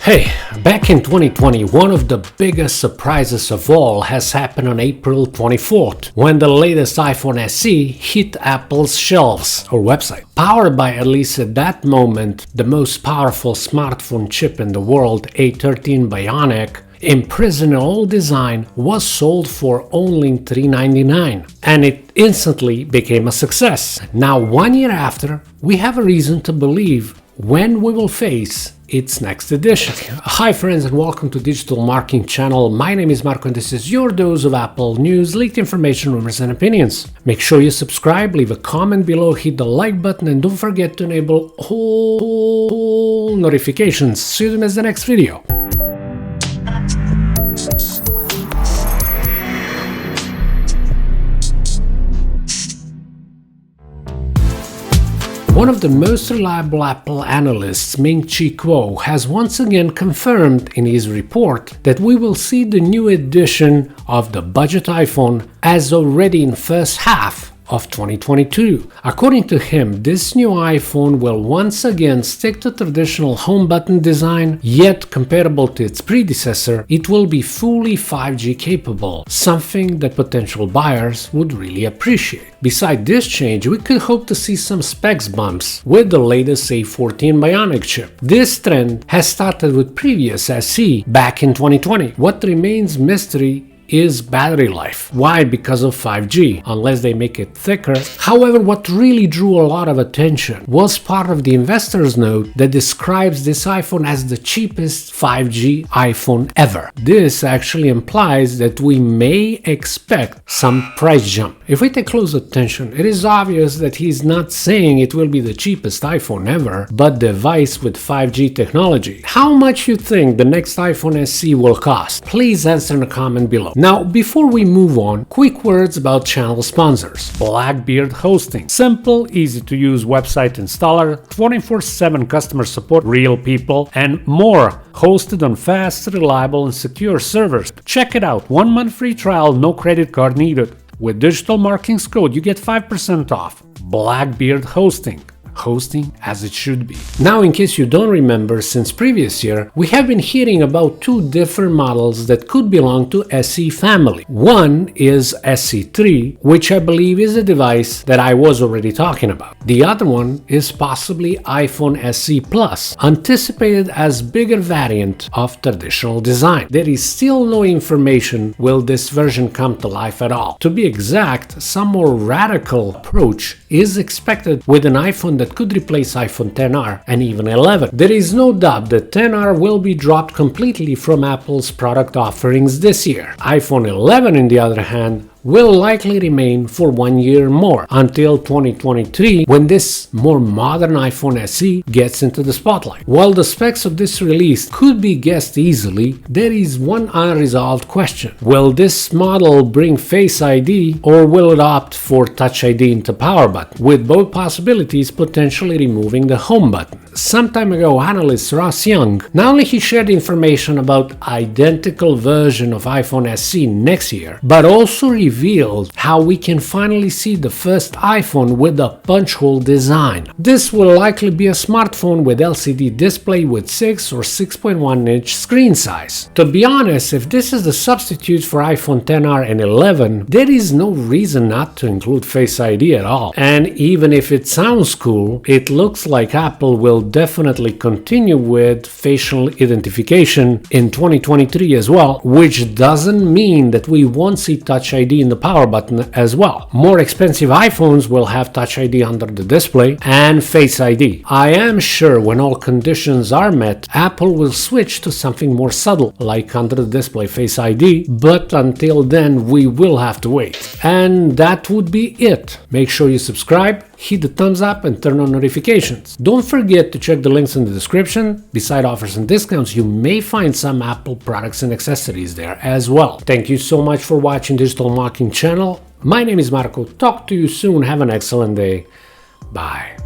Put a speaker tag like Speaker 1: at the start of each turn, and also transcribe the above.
Speaker 1: Hey, back in 2020, one of the biggest surprises of all has happened on April 24th, when the latest iPhone SE hit Apple's shelves or website. Powered by, at least at that moment, the most powerful smartphone chip in the world, A13 Bionic, imprisoned in old design, was sold for only $399, and it instantly became a success. Now, 1 year after, we have a reason to believe when we will face its next edition. Hi friends, and welcome to Digital Marketing channel. My name is Marco and this is your dose of Apple news, leaked information, rumors and opinions. Make sure you subscribe, leave a comment below, hit the like button, and don't forget to enable all notifications. See you in the next video. One of the most reliable Apple analysts, Ming-Chi Kuo, has once again confirmed in his report that we will see the new edition of the budget iPhone as already in first half of 2022. According to him, this new iPhone will once again stick to traditional home button design, yet comparable to its predecessor, it will be fully 5G capable, something that potential buyers would really appreciate. Besides this change, we could hope to see some specs bumps with the latest A14 Bionic chip. This trend has started with previous SE back in 2020. What remains mystery is battery life. Why? Because of 5G, unless they make it thicker. However, what really drew a lot of attention was part of the investor's note that describes this iPhone as the cheapest 5G iPhone ever. This actually implies that we may expect some price jump. If we take close attention, it is obvious that he's not saying it will be the cheapest iPhone ever, but device with 5G technology. How much you think the next iPhone SE will cost? Please answer in a comment below. Now, before we move on, quick words about channel sponsors. Blackbeard Hosting. Simple, easy to use website installer, 24/7 customer support, real people, and more. Hosted on fast, reliable, and secure servers. Check it out. 1 month free trial, no credit card needed. With Digital Marketing's code, you get 5% off. Blackbeard Hosting. Hosting as it should be. Now, in case you don't remember, since previous year, we have been hearing about two different models that could belong to SE family. One is SE3, which I believe is a device that I was already talking about. The other one is possibly iPhone SE Plus, anticipated as bigger variant of traditional design. There is still no information will this version come to life at all. To be exact, some more radical approach is expected with an iPhone that could replace iPhone XR and even 11. There is no doubt that XR will be dropped completely from Apple's product offerings this year. iPhone 11, on the other hand, will likely remain for 1 year more, until 2023, when this more modern iPhone SE gets into the spotlight. While the specs of this release could be guessed easily, there is one unresolved question. Will this model bring Face ID, or will it opt for Touch ID into power button, with both possibilities potentially removing the home button? Some time ago, analyst Ross Young, not only he shared information about identical version of iPhone SE next year, but also revealed how we can finally see the first iPhone with a punch hole design. This will likely be a smartphone with LCD display with 6 or 6.1 inch screen size. To be honest, if this is the substitute for iPhone XR and 11, there is no reason not to include Face ID at all. And even if it sounds cool, it looks like Apple will definitely continue with facial identification in 2023 as well, which doesn't mean that we won't see Touch ID in the power button as well. More expensive iPhones will have Touch ID under the display and Face ID. I am sure when all conditions are met, Apple will switch to something more subtle, like under the display Face ID, but until then we will have to wait. And that would be it. Make sure you subscribe, hit the thumbs up and turn on notifications. Don't forget to check the links in the description. Beside offers and discounts, you may find some Apple products and accessories there as well. Thank you so much for watching Digital Marketing channel. My name is Marco. Talk to you soon. Have an excellent day. Bye.